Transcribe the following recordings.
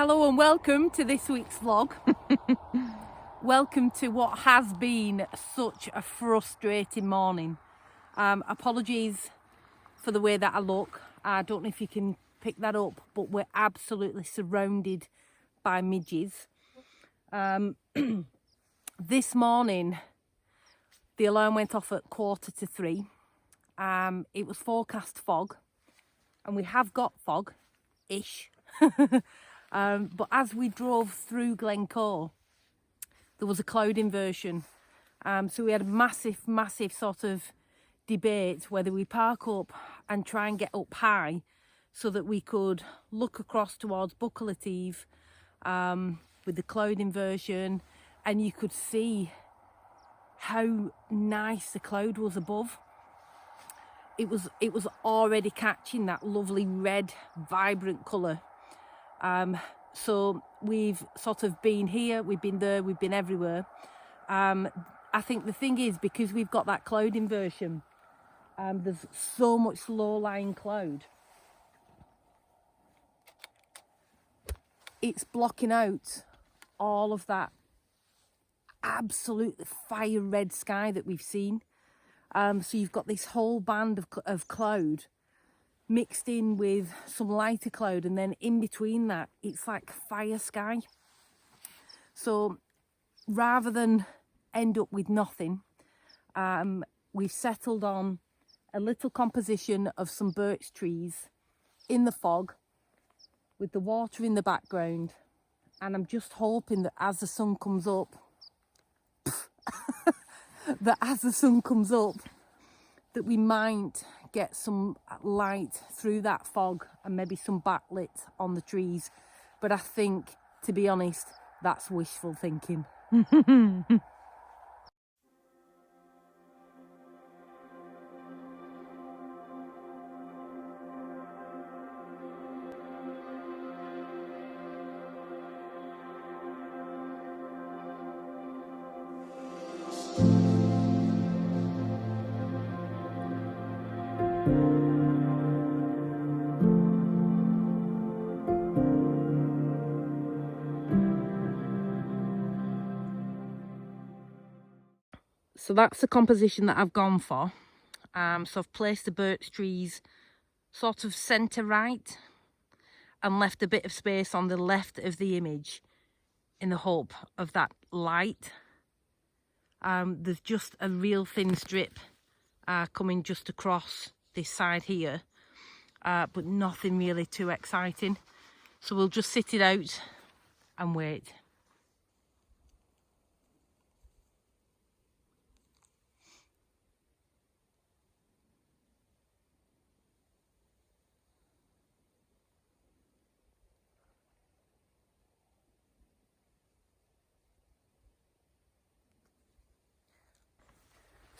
Hello and welcome to this week's vlog. Welcome to what has been such a frustrating morning. Apologies for the way that I look. I don't know if you can pick that up, but we're absolutely surrounded by midges. This morning, the alarm went off at 2:45. It was forecast fog, and we have got fog-ish. But as we drove through Glencoe, there was a cloud inversion. So we had a massive sort of debate whether we park up and try and get up high so that we could look across towards Buccleuch with the cloud inversion, and you could see how nice the cloud was above. It was already catching that lovely red, vibrant colour. So we've sort of been here, we've been there, we've been everywhere. I think the thing is, because we've got that cloud inversion, there's so much low-lying cloud. It's blocking out all of that absolutely fire red sky that we've seen. So you've got this whole band of cloud mixed in with some lighter cloud, and then in between that it's like fire sky. So rather than end up with nothing, we've settled on a little composition of some birch trees in the fog with the water in the background, and I'm just hoping that as the sun comes up that we might get some light through that fog and maybe some backlit on the trees. But I think, to be honest, that's wishful thinking. So that's the composition that I've gone for. So I've placed the birch trees sort of centre right and left a bit of space on the left of the image in the hope of that light. There's just a real thin strip coming just across this side here, but nothing really too exciting. So we'll just sit it out and wait.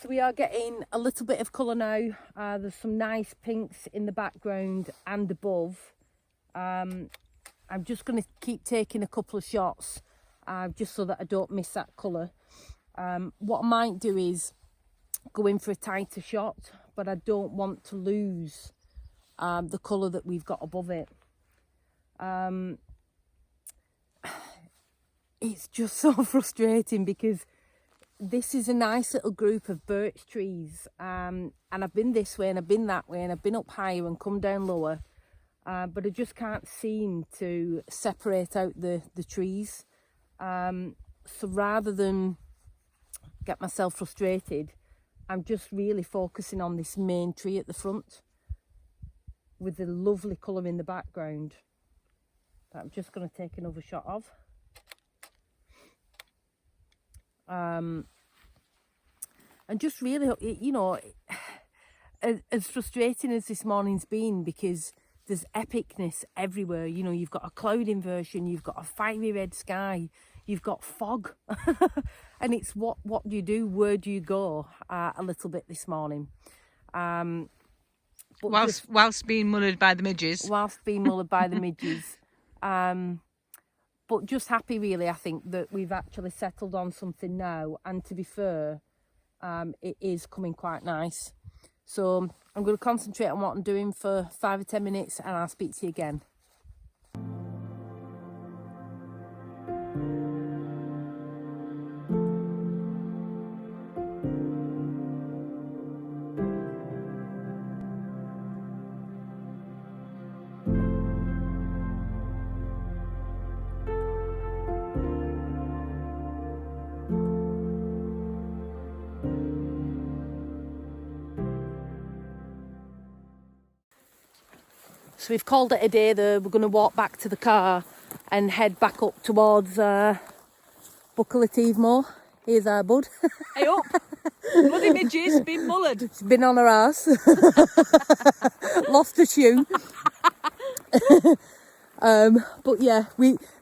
So we are getting a little bit of colour now. There's some nice pinks in the background and above. I'm just going to keep taking a couple of shots just so that I don't miss that colour. What I might do is go in for a tighter shot, but I don't want to lose the colour that we've got above it. It's just so frustrating because this is a nice little group of birch trees, and I've been this way and I've been that way and I've been up higher and come down lower, but I just can't seem to separate out the trees. So rather than get myself frustrated, I'm just really focusing on this main tree at the front with the lovely colour in the background that I'm just going to take another shot of. And just really, you know, as frustrating as this morning's been, because there's epicness everywhere. You know, you've got a cloud inversion, you've got a fiery red sky, you've got fog, and it's what do you do, where do you go, a little bit this morning. But whilst being mullered by the midges. Whilst being mullered by the midges. But just happy, really, I think, that we've actually settled on something now. And to be fair, it is coming quite nice. So I'm going to concentrate on what I'm doing for 5 or 10 minutes, and I'll speak to you again. So we've called it a day there. We're going to walk back to the car and head back up towards Buckle Moor. Here's our bud. Hey up! Bloody midges, been mullered. She's been on her ass. Lost a shoe. But yeah,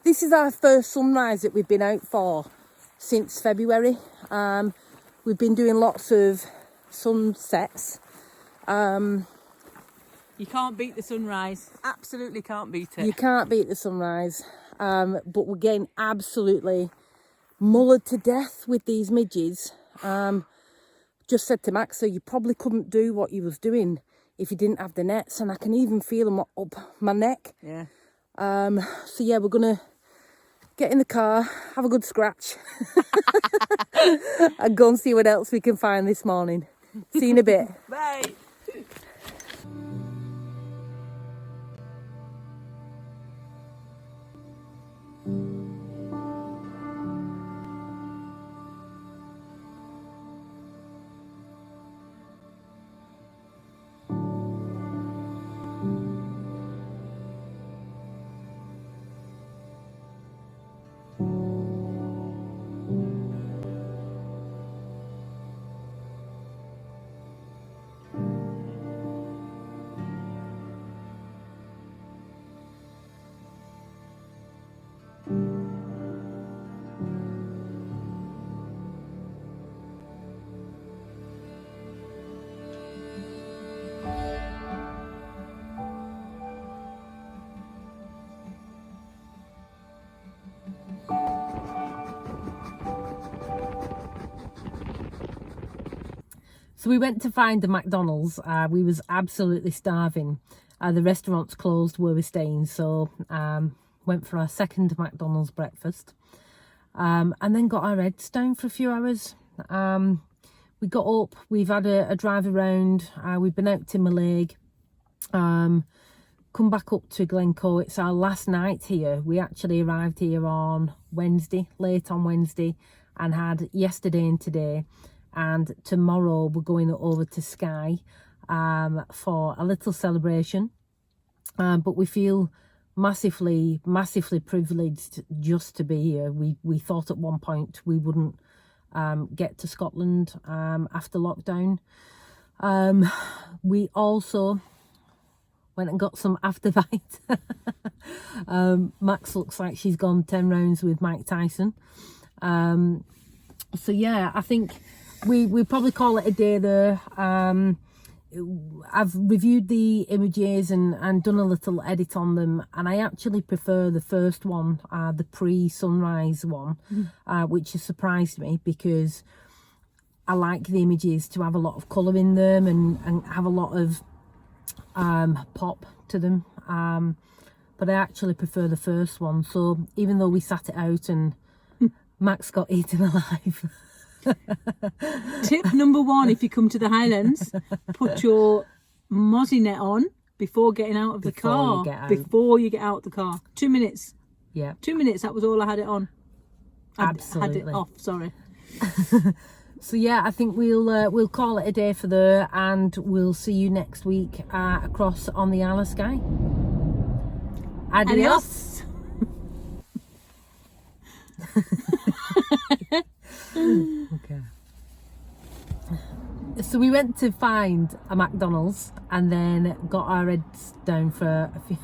this is our first sunrise that we've been out for since February. We've been doing lots of sunsets. You can't beat the sunrise. Absolutely can't beat it. You can't beat the sunrise. But we're getting absolutely mullered to death with these midges. Just said to Max, so you probably couldn't do what you was doing if you didn't have the nets, and I can even feel them up my neck. Yeah. So yeah, we're gonna get in the car, have a good scratch, and go and see what else we can find this morning. See you in a bit. Bye. So we went to find a McDonald's. We was absolutely starving. The restaurant's closed where we're staying, so went for our second McDonald's breakfast, and then got our heads down for a few hours. We got up, we've had a drive around, we've been out to Mallaig, come back up to Glencoe. It's our last night here. We actually arrived here on Wednesday, late on Wednesday, and had yesterday and today. And tomorrow we're going over to Skye for a little celebration. But we feel massively privileged just to be here. We thought at one point we wouldn't get to Scotland after lockdown. We also went and got some afterbite. Max looks like she's gone 10 rounds with Mike Tyson. So yeah, I think we probably call it a day there. I've reviewed the images and done a little edit on them, and I actually prefer the first one, the pre-sunrise one, which has surprised me because I like the images to have a lot of colour in them and have a lot of pop to them, but I actually prefer the first one. So even though we sat it out and Max got eaten alive. Tip number one, if you come to the Highlands, put your mozzie net on before getting out of the car. Before you get out of the car. 2 minutes. Yeah. 2 minutes, that was all I had it on. Absolutely. Had it off, sorry. So yeah, I think we'll call it a day for there, and we'll see you next week across on the Isle of Skye. Adios. Okay. So we went to find a McDonald's and then got our heads down for a few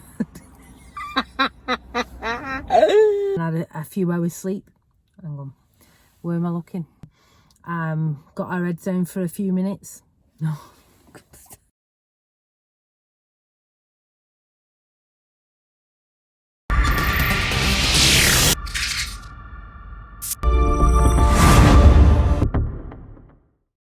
and had a few hours sleep. Hang on, where am I looking? Got our heads down for a few minutes. No.